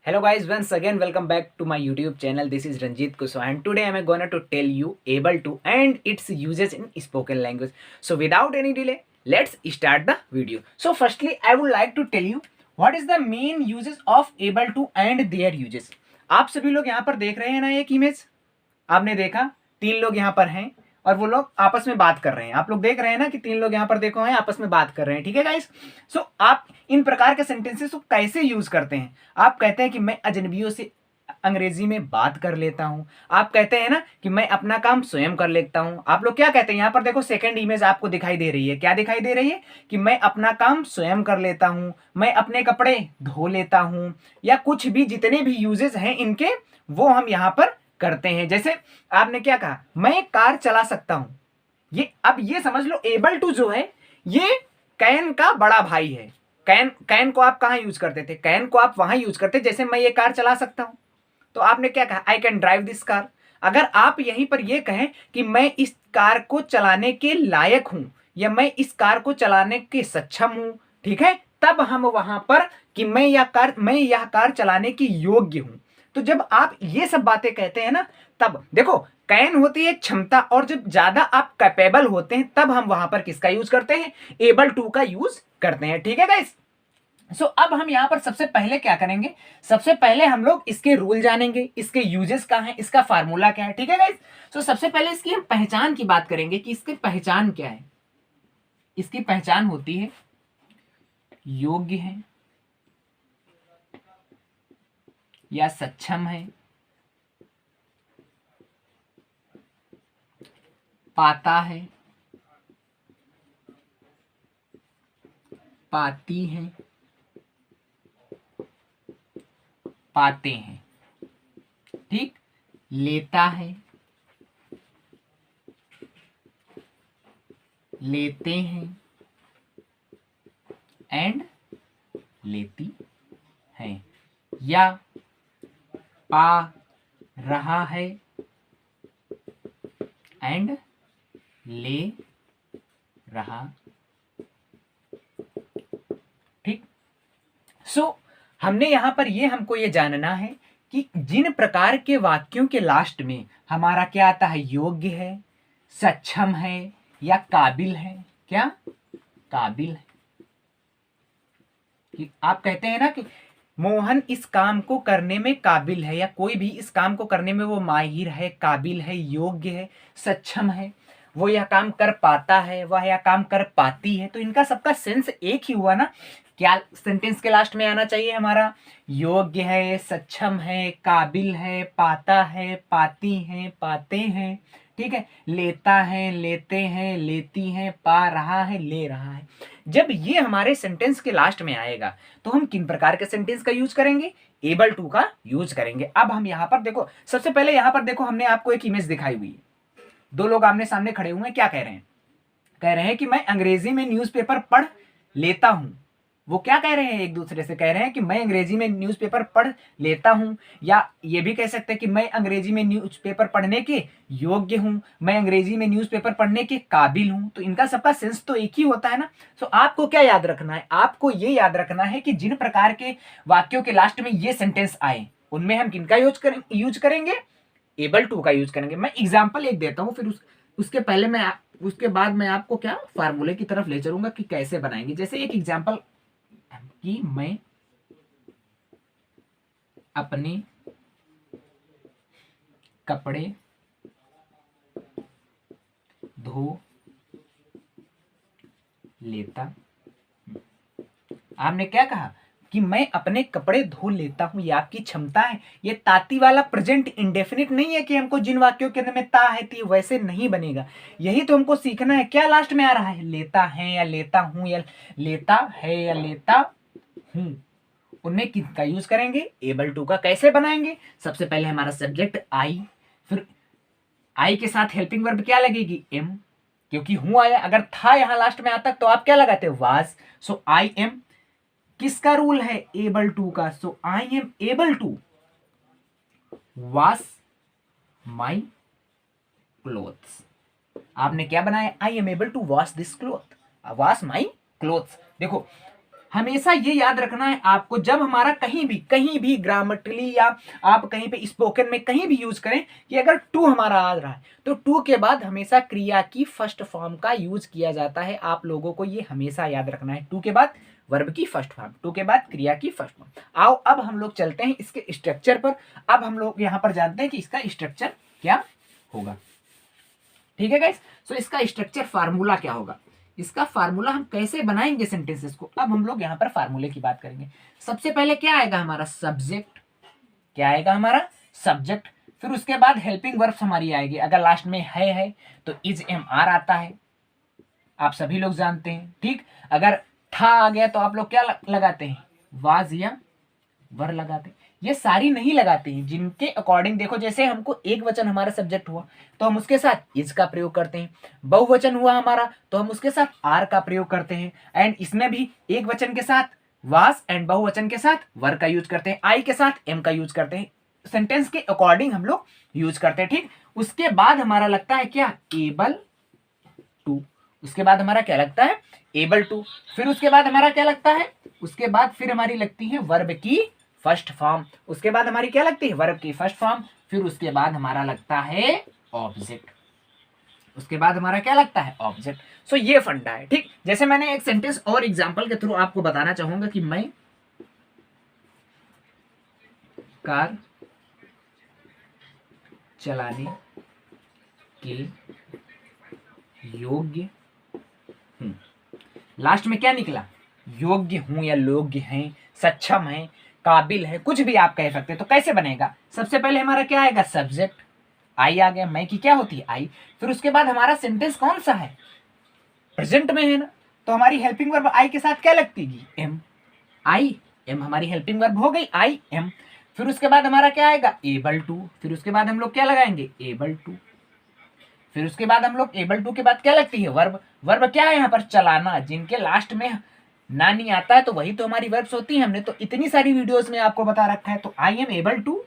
Hello guys, once again welcome back to my YouTube channel. This is Ranjit Kushwaha and today I am gonna to tell you able to and its uses in spoken language. So without any delay, let's start the video. So firstly, I would like to tell you what is the main uses of able to and their uses. आप सभी लोग यहाँ पर देख रहे हैं ना एक इमेज, आपने देखा तीन लोग यहाँ पर हैं और वो लोग आपस में बात कर रहे हैं। आप लोग देख रहे हैं ना कि तीन लोग यहाँ पर देखो हैं आपस में बात कर रहे हैं, ठीक है गाइस। सो आप इन प्रकार के सेंटेंसेस को कैसे यूज करते हैं? आप कहते हैं कि मैं अजनबियों से अंग्रेजी में बात कर लेता हूं। आप कहते हैं ना कि मैं अपना काम स्वयं कर लेता हूं। आप लोग क्या कहते हैं? यहाँ पर देखो सेकंड इमेज आपको दिखाई दे रही है। क्या दिखाई दे रही है? कि मैं अपना काम स्वयं कर लेता हूं, मैं अपने कपड़े धो लेता हूं, या कुछ भी जितने भी यूजेस हैं इनके वो हम यहाँ पर करते हैं। जैसे आपने क्या कहा, मैं कार चला सकता हूं। ये अब ये समझ लो एबल टू जो है ये कैन का बड़ा भाई है। कैन कैन को आप कहां यूज करते थे? कैन को आप वहां यूज करते जैसे मैं ये कार चला सकता हूं। तो आपने क्या कहा? I can drive this car. अगर आप यहीं पर यह कहें कि मैं इस कार को चलाने के लायक हूं या मैं इस कार को चलाने के सक्षम हूं, ठीक है, तब हम वहां पर कि मैं यह कार चलाने की योग्य हूं। तो जब आप ये सब बातें कहते हैं ना, तब देखो कैन होती है क्षमता, और जब ज्यादा आप कैपेबल होते हैं तब हम वहां पर किसका यूज करते हैं? एबल टू का यूज करते हैं, ठीक है गाइस। सो अब हम यहां पर सबसे पहले क्या करेंगे? सबसे पहले हम लोग इसके रूल जानेंगे, इसके यूजेस क्या है, इसका फार्मूला क्या है, ठीक है गाइस। सो सबसे पहले इसकी हम पहचान की बात करेंगे कि इसकी पहचान क्या है। इसकी पहचान होती है योग्य है या सक्षम है, पाता है, पाती है, पाते हैं, ठीक, लेता है, लेते हैं एंड लेती हैं, या पा रहा है एंड ले रहा, ठीक। सो हमने यहां पर हमको ये जानना है कि जिन प्रकार के वाक्यों के लास्ट में हमारा क्या आता है? योग्य है, सक्षम है या काबिल है। क्या? काबिल है। कि आप कहते हैं ना कि मोहन इस काम को करने में काबिल है, या कोई भी इस काम को करने में वो माहिर है, काबिल है, योग्य है, सक्षम है, वो यह काम कर पाता है, वह यह काम कर पाती है। तो इनका सबका सेंस एक ही हुआ ना। क्या सेंटेंस के लास्ट में आना चाहिए हमारा? योग्य है, सक्षम है, काबिल है, पाता है, पाती हैं, पाते हैं, ठीक है, लेता है, लेते हैं, लेती हैं, पा रहा है, ले रहा है। जब ये हमारे सेंटेंस के लास्ट में आएगा तो हम किन प्रकार के सेंटेंस का यूज करेंगे? एबल टू का यूज करेंगे। अब हम यहां पर देखो, सबसे पहले यहां पर देखो हमने आपको एक इमेज दिखाई हुई है। दो लोग आमने सामने खड़े हुए हैं। क्या कह रहे हैं? कह रहे हैं कि मैं अंग्रेजी में न्यूज़पेपर पढ़ लेता हूं। वो क्या कह रहे हैं? एक दूसरे से कह रहे हैं कि मैं अंग्रेजी में न्यूज़पेपर पढ़ लेता हूं, या ये भी कह सकते हैं कि मैं अंग्रेजी में न्यूज़पेपर पढ़ने के योग्य हूं, मैं अंग्रेजी में न्यूज़पेपर पढ़ने के काबिल हूं। तो इनका सबका सेंस तो एक ही होता है ना। तो आपको क्या याद रखना है? आपको ये याद रखना है कि जिन प्रकार के वाक्यों के लास्ट में ये सेंटेंस आए उनमें हम किनका यूज करेंगे? एबल टू का यूज करेंगे। मैं एग्जाम्पल एक देता हूं, फिर उसके पहले उसके बाद मैं आपको क्या फार्मूले की तरफ ले चलूंगा कि कैसे बनाएंगे। जैसे एक एग्जाम्पल कि मैं अपने कपड़े धो लेता। आपने क्या कहा? कि मैं अपने कपड़े धो लेता हूं। ये आपकी क्षमता है। ये ताती वाला प्रेजेंट इंडेफिनिट नहीं है कि हमको जिन वाक्यों के अंदर में ता है ती वैसे नहीं बनेगा। यही तो हमको सीखना है। क्या लास्ट में आ रहा है? लेता है या लेता हूं, या लेता है या लेता हूं। उनमें किसका यूज करेंगे? एबल टू का। कैसे बनाएंगे? सबसे पहले हमारा सब्जेक्ट आई, फिर आई के साथ हेल्पिंग वर्ब क्या लगेगी? एम, क्योंकि हूं आया। अगर था यहां लास्ट में आता तो आप क्या लगाते? वाज। सो आई एम किसका रूल है? एबल टू का। So I am able to wash my clothes. आपने क्या बनाया? I am able to wash this cloth, wash my clothes. देखो हमेशा ये याद रखना है आपको, जब हमारा कहीं भी ग्रामेटिकली या आप कहीं पे स्पोकन में कहीं भी यूज करें कि अगर टू हमारा आ रहा है तो टू के बाद हमेशा क्रिया की फर्स्ट फॉर्म का यूज किया जाता है। आप लोगों को ये हमेशा याद रखना है, टू के बाद वर्ब की फर्स्ट फॉर्म, टू के बाद क्रिया की फर्स्ट फॉर्म। आओ अब हम लोग चलते हैं इसके स्ट्रक्चर पर। अब हम लोग यहाँ पर जानते हैं कि इसका स्ट्रक्चर क्या होगा। ठीक है गाइस, सो इसका स्ट्रक्चर फार्मूला क्या होगा, इसका फार्मूला हम कैसे बनाएंगे सेंटेंसेस को, अब हम लोग यहाँ पर फार्मूले की बात करेंगे। सबसे पहले क्या आएगा हमारा सब्जेक्ट, क्या आएगा हमारा सब्जेक्ट। फिर उसके बाद हेल्पिंग वर्ब्स हमारी आएगी, अगर लास्ट में है तो इज एम आर आता है, आप सभी लोग जानते हैं। ठीक, अगर था आ गया तो आप लोग क्या लगाते हैं, वाज या वर लगाते हैं। ये सारी नहीं लगाते हैं, जिनके अकॉर्डिंग देखो, जैसे हमको एक वचन हमारा सब्जेक्ट हुआ तो हम उसके साथ इज का प्रयोग करते हैं, बहुवचन हुआ हमारा तो हम उसके साथ आर का प्रयोग करते हैं, एंड इसमें भी एक वचन के साथ वास एंड बहुवचन के साथ वर का यूज करते हैं, आई के साथ एम का यूज करते हैं, सेंटेंस के अकॉर्डिंग हम लोग यूज करते हैं। ठीक, उसके बाद हमारा लगता है क्या, एबल टू, उसके बाद हमारा क्या लगता है, एबल टू। फिर उसके बाद हमारा क्या लगता है, उसके बाद फिर हमारी लगती है वर्ब की फर्स्ट फॉर्म, उसके बाद हमारी क्या लगती है, वर्ब की फर्स्ट फॉर्म। फिर उसके बाद हमारा लगता है ऑब्जेक्ट, उसके बाद हमारा क्या लगता है, ऑब्जेक्ट। सो ये फंडा है। ठीक, जैसे मैंने एक सेंटेंस और एग्जांपल के थ्रू आपको बताना चाहूंगा कि मैं कार चलाने के योग्य हूं, लास्ट में क्या निकला, योग्य हूं या योग्य हैं, सक्षम है, काबिल है, कुछ भी आप कह सकते हैं। तो कैसे बनेगा, सबसे पहले हमारा क्या आएगा, सब्जेक्ट, आई आ गया, मैं की क्या होती है, आई। फिर उसके बाद हमारा सेंटेंस कौन सा है, प्रेजेंट में है ना, तो हमारी हेल्पिंग वर्ब आई के साथ क्या लगती है, एम, आई एम हमारी हेल्पिंग वर्ब हो गई, आई एम। फिर उसके बाद हमारा क्या आएगा, एबल टू। फिर उसके बाद हम लोग क्या लगाएंगे, एबल टू। फिर उसके बाद हम लोग एबल टू के बाद क्या लगती है, वर्ब। वर्ब क्या है यहाँ पर, चलाना, जिनके लास्ट में ना नहीं आता है तो वही तो हमारी वर्ब्स होती है। हमने तो इतनी सारी वीडियोस में आपको बता रखा है। तो I am able to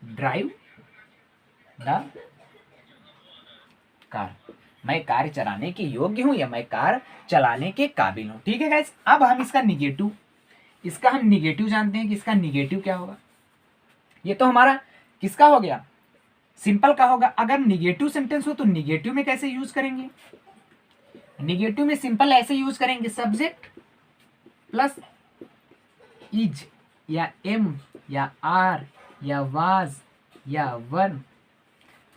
drive the car, मैं कार चलाने के योग्य हूं या मैं कार चलाने के काबिल हूं। ठीक है गाइस, अब हम इसका निगेटिव, इसका हम निगेटिव जानते हैं कि इसका निगेटिव क्या होगा। ये तो हमारा किसका हो गया, सिंपल का होगा। अगर निगेटिव सेंटेंस हो तो निगेटिव में कैसे यूज करेंगे, निगेटिव में सिंपल ऐसे यूज करेंगे, सब्जेक्ट प्लस इज या एम या आर या वाज या वन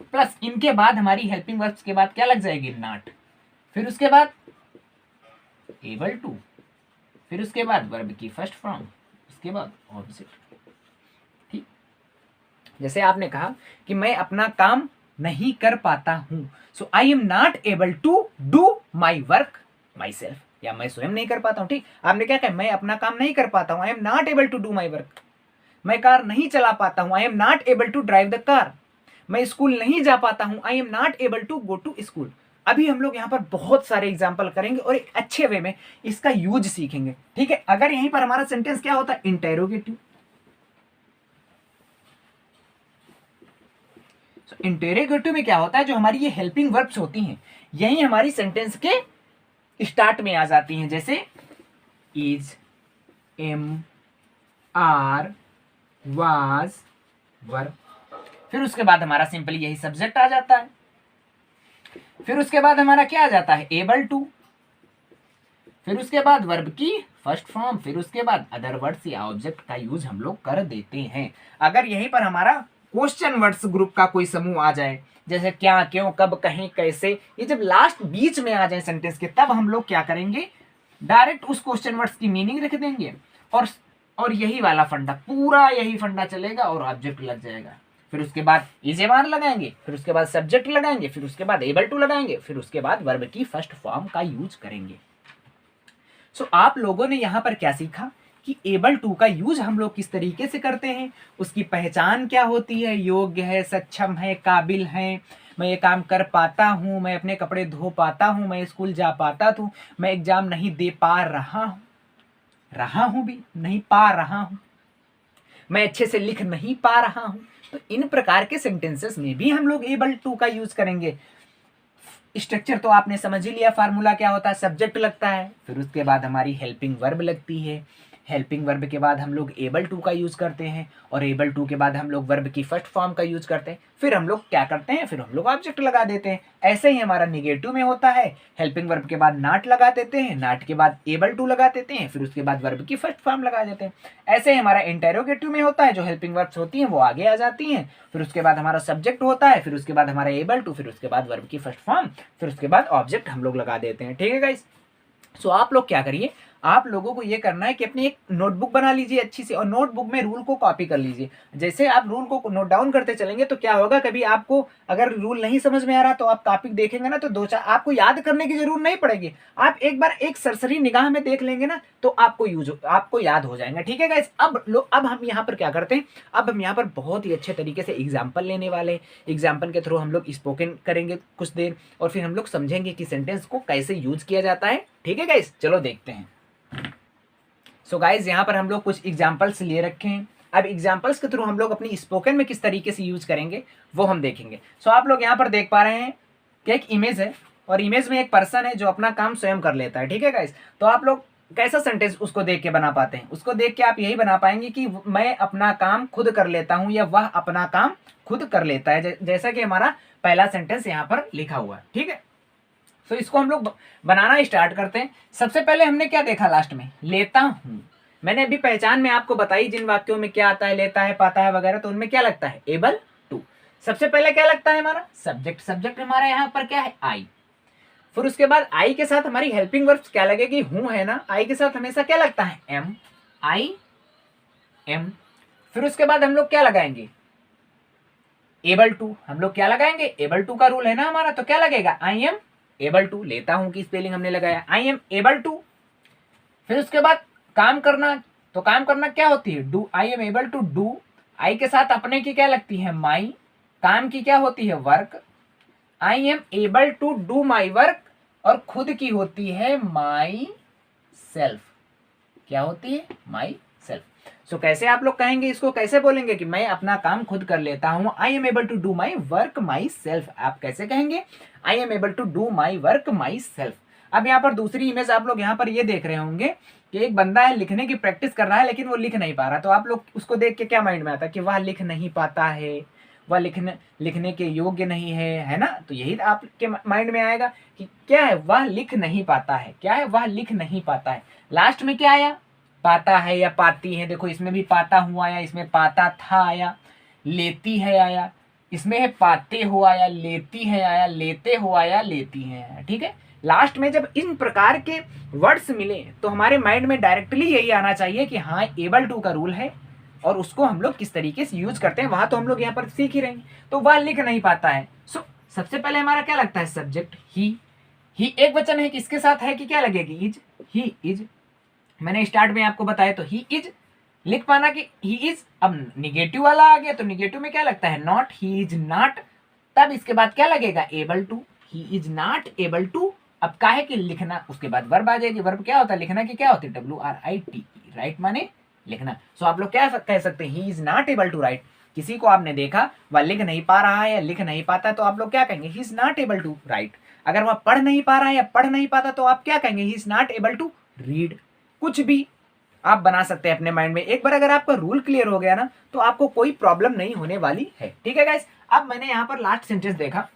प्लस इनके बाद हमारी हेल्पिंग वर्ब्स के बाद क्या लग जाएगी, नॉट। फिर उसके बाद एबल टू, फिर उसके बाद वर्ब की फर्स्ट फॉर्म, उसके बाद ऑब्जेक्ट। ठीक, जैसे आपने कहा कि मैं अपना काम नहीं कर पाता हूं, so I am not able to do my work myself, या मैं स्वयं नहीं कर पाता हूं। ठीक, आपने क्या कहा, मैं अपना काम नहीं कर पाता हूं, I am not able to do my work, मैं कार नहीं चला पाता हूं, I am not able to drive the car, मैं स्कूल नहीं जा पाता हूं, I am not able to go to school. अभी हम लोग यहाँ पर बहुत सारे एग्जाम्पल करेंगे और एक अच्छे वे में इसका यूज सीखेंगे। ठीक है, अगर यहीं पर हमारा सेंटेंस क्या होता है, इंटेरोगेटिव, इंटेरोगेटिव में क्या होता है, जो हमारी ये हेल्पिंग वर्ब्स होती हैं यही हमारी सेंटेंस के स्टार्ट में आ जाती हैं, जैसे इज, एम, आर, वाज, वर। फिर उसके बाद हमारा सिंपली यही सब्जेक्ट आ जाता है। फिर उसके बाद हमारा क्या आ जाता है, एबल टू। फिर उसके बाद वर्ब की फर्स्ट फॉर्म, फिर उसके बाद अदर वर्ड्स या ऑब्जेक्ट का यूज हम लोग कर देते हैं। अगर यहीं पर हमारा क्वेश्चन वर्ड्स ग्रुप का कोई समूह आ जाए, जैसे क्या, क्यों, कब, कहीं, कैसे, ये जब लास्ट बीच में आ जाए सेंटेंस के, तब हम लोग क्या करेंगे, डायरेक्ट उस क्वेश्चन वर्ड्स की मीनिंग रख देंगे और यही वाला फंडा, पूरा यही फंडा चलेगा और ऑब्जेक्ट लग जाएगा। फिर उसके बाद इज एम आर लगाएंगे, फिर उसके बाद सब्जेक्ट लगाएंगे, फिर उसके बाद एबल टू लगाएंगे, फिर उसके बाद वर्ब की फर्स्ट फॉर्म का यूज करेंगे। सो आप लोगों ने यहाँ पर क्या सीखा कि एबल टू का यूज हम लोग किस तरीके से करते हैं, उसकी पहचान क्या होती है, योग्य है, सक्षम है, काबिल है, मैं ये काम कर पाता हूँ, मैं अपने कपड़े धो पाता हूँ, मैं स्कूल जा पाता हूँ, मैं एग्जाम नहीं दे पा रहा हूँ भी नहीं पा रहा हूँ, मैं अच्छे से लिख नहीं पा रहा हूँ। तो इन प्रकार के सेंटेंसेस में भी हम लोग एबल टू का यूज करेंगे। स्ट्रक्चर तो आपने समझ ही लिया, फार्मूला क्या होता है, सब्जेक्ट लगता है, फिर उसके बाद हमारी हेल्पिंग वर्ब लगती है, हेल्पिंग वर्ब के बाद हम लोग एबल टू का यूज़ करते हैं, और एबल टू के बाद हम लोग वर्ब की फर्स्ट फॉर्म का यूज़ करते हैं, फिर हम लोग क्या करते हैं, फिर हम लोग ऑब्जेक्ट लगा देते हैं। ऐसे ही हमारा निगेटिव में होता है, हेल्पिंग वर्ब के बाद नॉट लगा देते हैं, नॉट के बाद एबल टू लगा देते हैं, फिर उसके बाद वर्ब की फर्स्ट फॉर्म लगा देते हैं। ऐसे ही हमारा इंटेरोगेटिव में होता है, जो हेल्पिंग वर्ब्स होती हैं वो आगे आ जाती हैं, फिर उसके बाद हमारा सब्जेक्ट होता है, फिर उसके बाद हमारा एबल टू, फिर उसके बाद वर्ब की फर्स्ट फॉर्म, फिर उसके बाद ऑब्जेक्ट हम लोग लगा देते हैं। ठीक है गाइस। सो आप लोग क्या करिए, आप लोगों को ये करना है कि अपनी एक नोटबुक बना लीजिए अच्छी सी, और नोटबुक में रूल को कॉपी कर लीजिए। जैसे आप रूल को नोट डाउन करते चलेंगे तो क्या होगा, कभी आपको अगर रूल नहीं समझ में आ रहा तो आप कॉपी देखेंगे ना, तो दो चार आपको याद करने की जरूरत नहीं पड़ेगी, आप एक बार एक सरसरी निगाह में देख लेंगे ना तो आपको याद हो जाएगा। ठीक है गाइस। अब हम यहाँ पर क्या करते हैं, अब हम यहाँ पर बहुत ही अच्छे तरीके से एग्जाम्पल लेने वाले हैं। एग्जाम्पल के थ्रू हम लोग स्पोकन करेंगे कुछ देर, और फिर हम लोग समझेंगे कि सेंटेंस को कैसे यूज किया जाता है। ठीक है गाइस, चलो देखते हैं। सो गाइज यहाँ पर हम लोग कुछ एग्जाम्पल्स ले रखे हैं। अब एग्जाम्पल्स के थ्रू हम लोग अपनी स्पोकन में किस तरीके से यूज करेंगे वो हम देखेंगे। सो आप लोग यहाँ पर देख पा रहे हैं कि एक इमेज है, और इमेज में एक पर्सन है जो अपना काम स्वयं कर लेता है। ठीक है गाइज। तो आप लोग कैसा सेंटेंस उसको देख के बना पाते हैं, उसको देख के आप यही बना पाएंगे कि मैं अपना काम खुद कर लेता हूँ, या वह अपना काम खुद कर लेता है, जैसा कि हमारा पहला सेंटेंस यहाँ पर लिखा हुआ है। ठीक है। तो इसको हम लोग बनाना स्टार्ट करते हैं। सबसे पहले हमने क्या देखा लास्ट में, लेता हूं। मैंने अभी पहचान में आपको बताई जिन वाक्यों में क्या आता है, लेता है, पाता है वगैरह, तो उनमें क्या लगता है, एबल टू। सबसे पहले क्या लगता है हमारा सब्जेक्ट, सब्जेक्ट हमारा यहाँ पर क्या है, आई। फिर उसके बाद आई के साथ हमारी हेल्पिंग वर्ब्स क्या लगेगी, हूं है ना, आई के साथ हमेशा क्या लगता है, एम, आई एम। फिर उसके बाद हम लोग क्या लगाएंगे, एबल टू। हम लोग क्या लगाएंगे, एबल टू का रूल है ना हमारा, तो क्या लगेगा, आई एम एबल टू। लेता हूं की स्पेलिंग हमने लगाया, आई एम एबल टू। फिर उसके बाद काम करना, तो काम करना क्या होती है, do, I am able to do. I के साथ अपने की क्या लगती है, माई। काम की क्या होती है, work. I am able to do my work, और खुद की होती है माई सेल्फ। क्या होती है, माई सेल्फ। सो कैसे आप लोग कहेंगे, इसको कैसे बोलेंगे कि मैं अपना काम खुद कर लेता हूं, I am able to do my work myself. आप कैसे कहेंगे, I am able to do my work myself. अब यहाँ पर दूसरी इमेज आप लोग यहाँ पर ये देख रहे होंगे कि एक बंदा है, लिखने की प्रैक्टिस कर रहा है लेकिन वो लिख नहीं पा रहा। तो आप लोग उसको देख के क्या माइंड में आता है कि वह लिख नहीं पाता है, वह लिखने के योग्य नहीं है ना। तो यही आपके माइंड में आएगा कि क्या है, वह लिख नहीं पाता है, क्या है, वह लिख नहीं पाता है। लास्ट में क्या आया, पाता है या पाती है। देखो इसमें भी पाता हुआ आया, इसमें पाता था आया, लेती है आया, इसमें है पाते हो आया, लेती है आया, लेते हो आया, लेती है आया। ठीक है। लास्ट में जब इन प्रकार के वर्ड्स मिले तो हमारे माइंड में डायरेक्टली यही आना चाहिए कि हाँ एबल टू का रूल है, और उसको हम लोग किस तरीके से यूज करते हैं वहां तो हम लोग यहाँ पर सीख ही रहे हैं। तो वह लिख नहीं पाता है। सो सबसे पहले हमारा क्या लगता है, सब्जेक्ट ही एक वचन है, किसके साथ है कि क्या लगेगी, इज, ही इज। मैंने स्टार्ट में आपको बताया, तो ही इज लिख पाना कि ही इज। अब निगेटिव वाला आ गया तो निगेटिव में क्या लगता है, नॉट, ही इज नॉट। तब इसके बाद क्या लगेगा, able to, he is not able to. अब क्या है कि लिखना, उसके बाद वर्ब आ जाएगी। वर्ब क्या होता है, लिखना की क्या होती है, WRITE, राइट माने लिखना। सो आप लोग क्या कह सकते हैं, he is not able to write. किसी को आपने देखा वह लिख नहीं पा रहा है या लिख नहीं पाता, तो आप लोग क्या कहेंगे, he is not able to write. अगर वह पढ़ नहीं पा रहा है या पढ़ नहीं पाता तो आप क्या कहेंगे, he is not able to read. कुछ भी आप बना सकते हैं अपने माइंड में। एक बार अगर आपका रूल क्लियर हो गया ना तो आपको कोई प्रॉब्लम नहीं होने वाली है। ठीक है गाइस। अब मैंने यहाँ पर लास्ट सेंटेंस देखा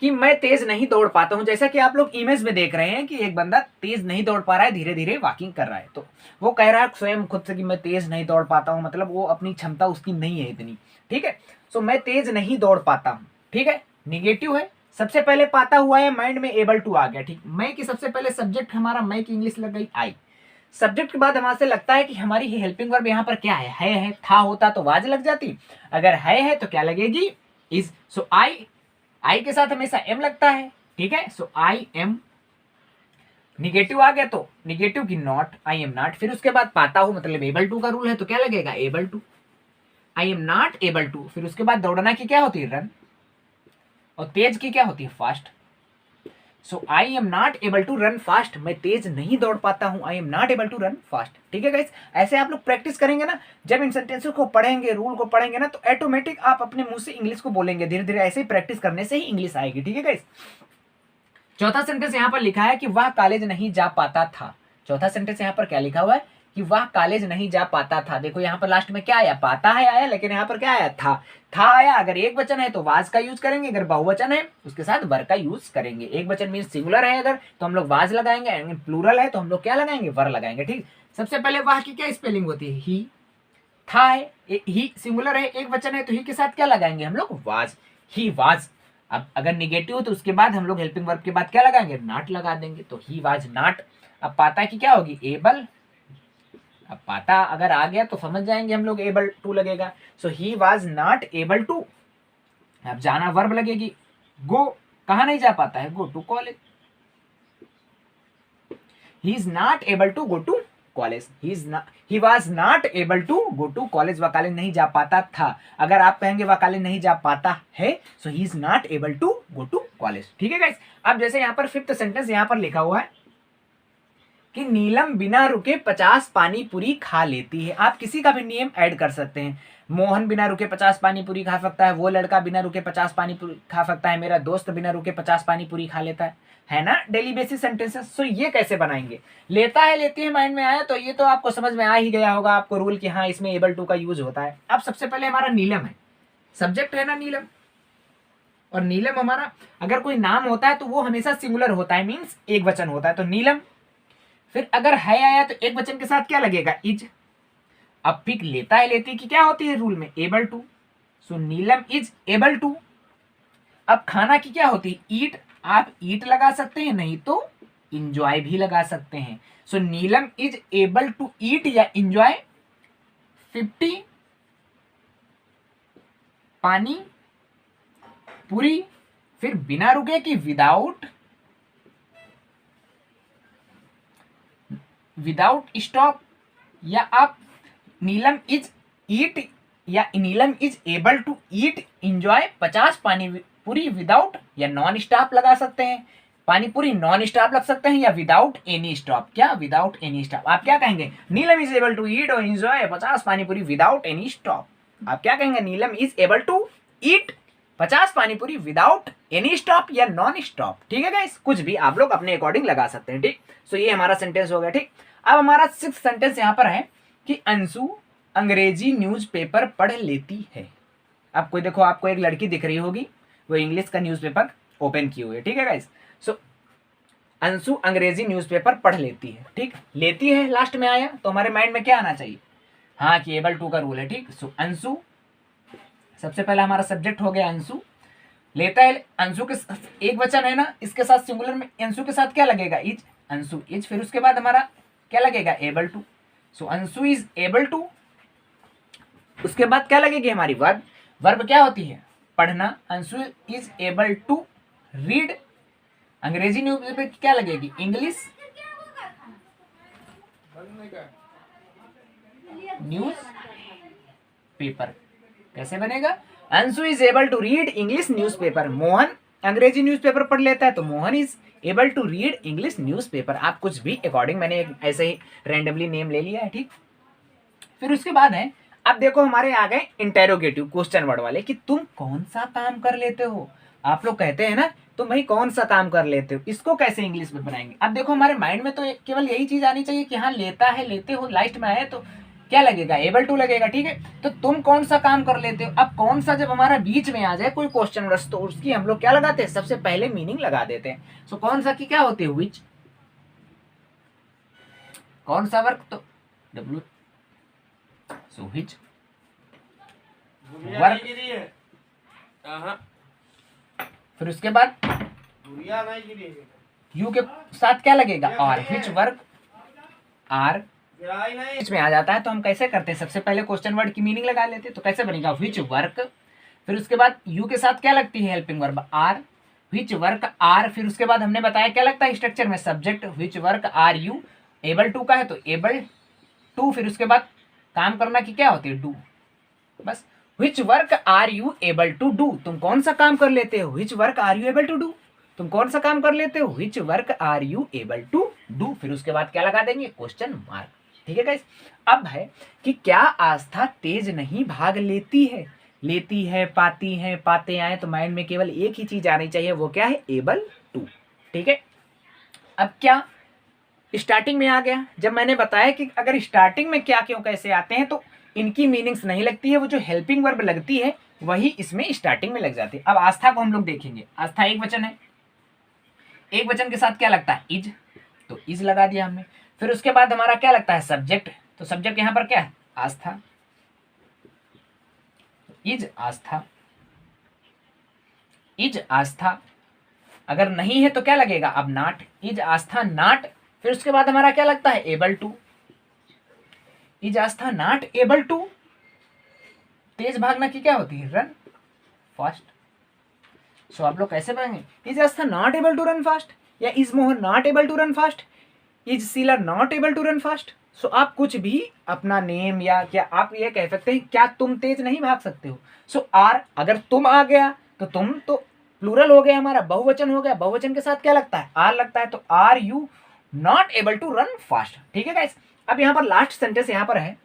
कि मैं तेज नहीं दौड़ पाता हूं। जैसा कि आप लोग इमेज में देख रहे हैं कि एक बंदा तेज नहीं दौड़ पा रहा है, धीरे धीरे वॉकिंग कर रहा है। तो वो कह रहा है स्वयं खुद से कि मैं तेज नहीं दौड़ पाता हूं, मतलब वो अपनी क्षमता उसकी नहीं है इतनी। ठीक है। सो मैं तेज नहीं दौड़ पाता हूं। ठीक है। निगेटिव है, सबसे पहले पाता हुआ है, माइंड में एबल टू आ गया। ठीक, मैं की सबसे पहले सब्जेक्ट हमारा, मैं की इंग्लिश लग गई आई। सब्जेक्ट के बाद हमारे से लगता है कि हमारी हेल्पिंग वर्ब यहाँ पर क्या है, था होता तो वाज लग जाती। अगर है तो क्या लगेगी, इज। सो आई के साथ हमेशा एम लगता है। ठीक है। सो आई एम। निगेटिव आ गया तो निगेटिव की नॉट, आई एम नॉट। फिर उसके बाद पाता हूं मतलब एबल टू का रूल है, तो क्या लगेगा, able to. I am not able to. फिर उसके बाद दौड़ना की क्या होती है, रन। और तेज की क्या होती है, fast. So I am not able to run fast. मैं तेज नहीं दौड़ पाता हूं, I am not able to run fast. ठीक है गाइस। ऐसे आप लोग प्रैक्टिस करेंगे ना, जब इन सेंटेंसों को पढ़ेंगे, रूल को पढ़ेंगे ना, तो ऑटोमेटिक आप अपने मुंह से इंग्लिश को बोलेंगे धीरे धीरे। ऐसे ही प्रैक्टिस करने से ही इंग्लिश आएगी। ठीक है गाइस। चौथा सेंटेंस यहाँ पर लिखा है कि वह कॉलेज नहीं जा पाता था। चौथा सेंटेंस यहाँ पर क्या लिखा हुआ है कि वह कॉलेज नहीं जा पाता था। देखो यहाँ पर लास्ट में क्या आया, पाता है आया, लेकिन यहाँ पर क्या आया, था आया। अगर एक वचन है तो वाज का यूज करेंगे, अगर बहुवचन है उसके साथ वर का यूज करेंगे। एक वचन मीन सिंगुलर है अगर तो हम लोग वाज लगाएंगे, प्लूरल है तो हम लोग क्या लगाएंगे, वर लगाएंगे। ठीक, सबसे पहले वाह की क्या स्पेलिंग होती है, ही। था है, ही सिंगुलर है, एक वचन है तो ही के साथ क्या लगाएंगे हम लोग, वाज, ही वाज। अब अगर निगेटिव हो तो उसके बाद हम लोग हेल्पिंग वर्ब के बाद क्या लगाएंगे, नॉट लगा देंगे, तो ही वाज नॉट। अब पाता की क्या होगी, एबल। अब पाता अगर आ गया तो समझ जाएंगे हम लोग, एबल टू लगेगा। So he was not able to. अब जाना वर्ब लगेगी, गो, कहा नहीं जा पाता है, go to college. He is not able to go to college, he was not able to go to college. वह कॉलेज नहीं जा पाता था। अगर आप कहेंगे वह कॉलेज नहीं जा पाता है, so he is not able to go to college. ठीक है गाइस। अब जैसे यहाँ पर फिफ्थ सेंटेंस यहाँ पर लिखा हुआ है कि नीलम बिना रुके 50 पानी पूरी खा लेती है। आप किसी का भी नेम ऐड कर सकते हैं। मोहन बिना रुके 50 पानी पूरी खा सकता है, वो लड़का बिना रुके 50 पानी पूरी खा सकता है, मेरा दोस्त बिना रुके 50 पानी पूरी खा लेता है ना, डेली बेसिस सेंटेंसेस। सो ये कैसे बनाएंगे, लेता है लेती है माइंड में आया तो ये तो आपको समझ में आ ही गया होगा आपको रूल कि हाँ इसमें एबल टू का यूज होता है। अब सबसे पहले हमारा नीलम है, सब्जेक्ट है ना नीलम, और नीलम हमारा अगर कोई नाम होता है तो वो हमेशा सिंगुलर होता है, मीन्स एक वचन होता है, तो नीलम। फिर अगर है आया तो एक वचन के साथ क्या लगेगा, इज। अब फिर लेता है लेती की क्या होती है रूल में, able to. So Neelam is able to. अब खाना की क्या होती है, ईट। आप ईट लगा सकते हैं, नहीं तो इंजॉय भी लगा सकते हैं। सो नीलम इज एबल टू ईट या इंजॉय 50 पानी पूरी। फिर बिना रुके कि विदाउट स्टॉप, या आप नीलम इज ईट या Neelam is able to eat enjoy 50 pani पूरी विदाउट या नॉन स्टॉप लगा सकते हैं। पानी पूरी नॉन स्टॉप लग सकते हैं या विदाउट एनी स्टॉप। क्या, विदाउट एनी स्टॉप। आप क्या कहेंगे, नीलम इज एबल टू ईट और इंजॉय 50 पानी पूरी विदाउट एनी स्टॉप। आप क्या कहेंगे, नीलम इज एबल टू ईट 50 पानी पूरी विदाउट एनी स्टॉप या नॉन स्टॉप। ठीक है गाइस, कुछ भी आप लोग अपने अकॉर्डिंग लगा सकते हैं। ठीक, सो ये हमारा सेंटेंस हो गया। ठीक, अब हमारा सिक्स्थ सेंटेंस यहाँ पर है कि अंशु अंग्रेजी न्यूज़पेपर पढ़ लेती है। अब कोई देखो, आपको एक लड़की दिख रही होगी, वो इंग्लिश का न्यूज़पेपर ओपन की हुई है। ठीक है गाइस, सो अंशु अंग्रेजी न्यूज़पेपर पढ़ लेती है। ठीक, लेती है लास्ट में आया तो हमारे माइंड में क्या आना चाहिए, हाँ कि एबल टू का रूल है। ठीक, सो अंशु सबसे पहला हमारा सब्जेक्ट हो गया अंशु। लेता है, अंशु के एक वचन है ना, इसके साथ सिंगुलर में अंशु के साथ क्या लगेगा, इज। अंशु इज, फिर उसके बाद हमारा क्या लगेगा, able to. So Anshu is able to. उसके बाद क्या लगेगी हमारी वर्ब। वर्ब क्या होती है, पढ़ना। Anshu is able to read. अंग्रेजी न्यूज़पेपर क्या लगेगी, इंग्लिश न्यूज पेपर। कैसे बनेगा, Anshu is able to read English newspaper. Mohan अंग्रेजी न्यूज़पेपर पढ़ लेता है तो Mohan is able to read English newspaper. आप कुछ भी अकॉर्डिंग, मैंने ऐसे ही रैंडमली नेम ले लिया है। ठीक, फिर उसके बाद है, अब देखो हमारे आ गए इंटेरोगेटिव क्वेश्चन वर्ड वाले कि तुम कौन सा काम कर लेते हो। आप लोग कहते हैं ना तुम भाई कौन सा काम कर लेते हो, इसको कैसे इंग्लिश में बनाएंगे। अब देखो हमारे माइंड में तो केवल यही चीज आनी चाहिए कि हाँ लेता है लेते हो लास्ट में आए तो क्या लगेगा, एबल टू लगेगा। ठीक है, तो तुम कौन सा काम कर लेते हो। अब कौन सा जब हमारा बीच में आ जाए कोई क्वेश्चन वर्ड तो उसकी हम लोग क्या लगाते हैं, सबसे पहले मीनिंग लगा देते हैं। सो कौन सा की क्या होती है, विच। कौन सा वर्क, तो डब्ल्यू। So which work. फिर उसके बाद यू के साथ क्या लगेगा, आर। विच वर्क आर बीच में आ जाता है तो हम कैसे करते हैं, सबसे पहले क्वेश्चन वर्ड की मीनिंग लगा लेते हैं। तो कैसे बनेगा, विच वर्क। फिर उसके बाद यू के साथ क्या लगती है, helping verb are. Which work are. फिर उसके बाद हमने बताया क्या लगता है स्ट्रक्चर में, subject. Which work are you able to का है तो एबल टू। फिर उसके बाद काम करना की क्या होती है, डू। बस, which work are you able to do. तुम कौन सा काम कर लेते हो, which work are you able to do. तुम कौन सा काम कर लेते हो, which work are you able to do. फिर उसके बाद क्या लगा देंगे, क्वेश्चन मार्क। ठीक है गाइस, अब है कि क्या आस्था तेज नहीं भाग लेती है। लेती है, पाती है, पाते आए तो माइंड में केवल एक ही चीज आनी चाहिए, वो क्या है, एबल टू। ठीक है, अब क्या स्टार्टिंग में आ गया। जब मैंने बताया कि अगर स्टार्टिंग में क्या क्यों कैसे आते हैं तो इनकी मीनिंग्स नहीं लगती है, वो जो हेल्पिंग वर्ब लगती है वही इसमें स्टार्टिंग में लग जाती है। अब आस्था को हम लोग देखेंगे। आस्था एक वचन है, एक वचन के साथ क्या लगता है, इज, तो इज लगा दिया हमने। फिर उसके बाद हमारा क्या लगता है, सब्जेक्ट, तो सब्जेक्ट यहां पर क्या है, आस्था, इज आस्था, इज आस्था। अगर नहीं है तो क्या लगेगा, अब नॉट, इज आस्था नॉट। फिर उसके बाद हमारा क्या लगता है, able to, is Aastha not able to. तेज भागना की क्या होती है, रन फास्ट। सो आप लोग कैसे पढ़ेंगे, is Aastha not able to run fast, या is Mohan not able to run fast, is Sheela not able to run fast. So आप कुछ भी अपना नेम या क्या आप ये कह सकते हैं, क्या तुम तेज नहीं भाग सकते हो। सो आर, अगर तुम आ गया तो तुम तो प्लूरल हो गया, हमारा बहुवचन हो गया, बहुवचन के साथ क्या लगता है, आर लगता है, तो are you not able to run fast. ठीक है गाइस, अब यहाँ पर लास्ट सेंटेंस यहाँ पर है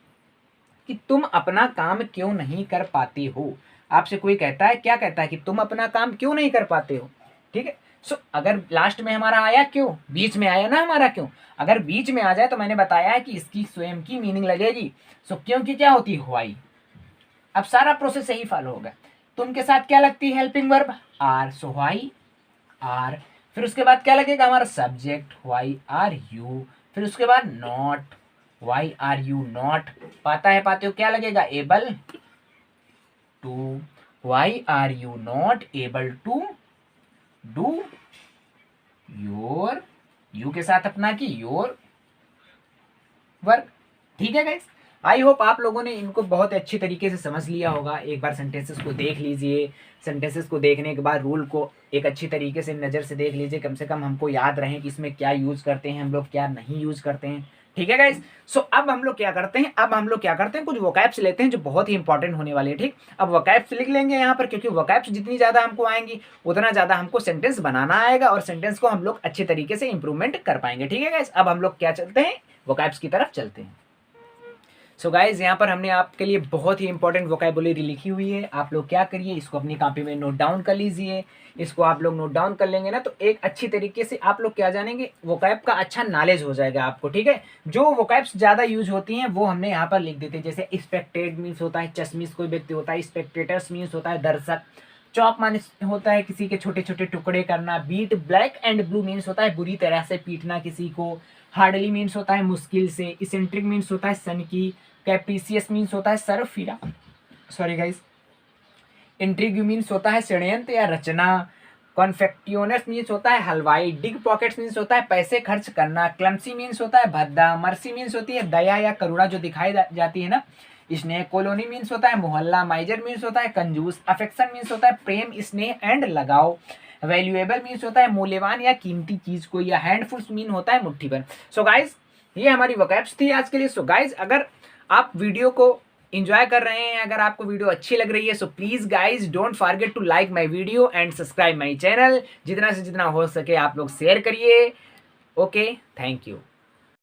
कि तुम अपना काम क्यों नहीं कर पाते हो। आपसे कोई कहता है, क्या कहता है कि तुम अपना काम क्यों नहीं कर पाते हो। ठीक है, सो अगर लास्ट में हमारा आया क्यों, बीच में आया ना हमारा क्यों, अगर बीच में आ जाए तो मैंने बताया है कि इसकी स्वयं की मीनिंग लगेगी। सो क्योंकि क्या होती है, व्हाई। अब सारा प्रोसेस यही फॉलो होगा। तुम के साथ क्या लगती है, helping verb are, so why are. फिर उसके बाद क्या लगेगा हमारा सब्जेक्ट, व्हाई आर यू। फिर उसके बाद not, why are you not. पाते हो क्या लगेगा, able to, why are you not able to do your, you के साथ अपना की योर वर्क। ठीक है गाइस, आई होप आप लोगों ने इनको बहुत अच्छी तरीके से समझ लिया होगा। एक बार सेंटेंसेस को देख लीजिए, सेंटेंसेस को देखने के बाद रूल को एक अच्छी तरीके से नज़र से देख लीजिए, कम से कम हमको याद रहे कि इसमें क्या यूज़ करते हैं हम लोग, क्या नहीं यूज़ करते हैं। ठीक है गाइस, सो अब हम लोग क्या करते हैं, कुछ वोकैब्स लेते हैं जो बहुत ही इंपॉर्टेंट होने वाले हैं। ठीक, अब वोकैब्स लिख लेंगे यहाँ पर, क्योंकि वोकैब्स जितनी ज़्यादा हमको आएंगी उतना ज़्यादा हमको सेंटेंस बनाना आएगा और सेंटेंस को हम लोग अच्छे तरीके से इंप्रूवमेंट कर पाएंगे। ठीक है गाइस, अब हम लोग क्या चलते हैं, वोकैब्स की तरफ चलते हैं। सो गाइज, यहाँ पर हमने आपके लिए बहुत ही इंपॉर्टेंट वोकैबुलरी लिखी हुई है। आप लोग क्या करिए, इसको अपनी कॉपी में नोट डाउन कर लीजिए। इसको आप लोग नोट डाउन कर लेंगे ना तो एक अच्छी तरीके से आप लोग क्या जानेंगे, वोकैब का अच्छा नॉलेज हो जाएगा आपको। ठीक है, जो वोकैब्स ज़्यादा यूज होती हैं वो हमने यहाँ पर लिख देते हैं। जैसे स्पेक्टेड मीन्स होता है चश्मिश कोई व्यक्ति होता है, स्पेक्टेटर्स मीन्स होता है दर्शक, चॉप मीन्स होता है किसी के छोटे छोटे टुकड़े करना, beat black and blue means होता है बुरी तरह से पीटना किसी को, हार्डली मीन्स होता है मुश्किल से, इसेंट्रिक मीन्स होता है सन की, कैप्रिसियस मीन्स होता है सरफिरा, सॉरी गाइस, इंट्रिग्यू मीन्स होता है षड्यंत्र या रचना, कॉन्फेक्टियोनस मीन्स होता है हलवाई, डिग पॉकेट्स मीन्स होता है पैसे खर्च करना, क्लमसी मीन्स होता है भद्दा, मर्सी मीन्स होती है दया या करुणा जो दिखाई जाती है ना, स्नेह, कॉलोनी मीन्स होता है मोहल्ला, माइजर मीन्स होता है कंजूस, अफेक्शन मीन्स होता है प्रेम स्नेह एंड लगाव, वैल्यूएबल मीन्स होता है मूल्यवान या कीमती चीज को, या हैंडफुल मीन होता है मुट्ठी भर। सो गाइज, ये हमारी वोकैब्स थी आज के लिए। सो गाइज, अगर आप वीडियो को इंजॉय कर रहे हैं, अगर आपको वीडियो अच्छी लग रही है, so please guys don't forget to like my video and subscribe my channel. जितना से जितना हो सके आप लोग शेयर करिए। Okay, thank you.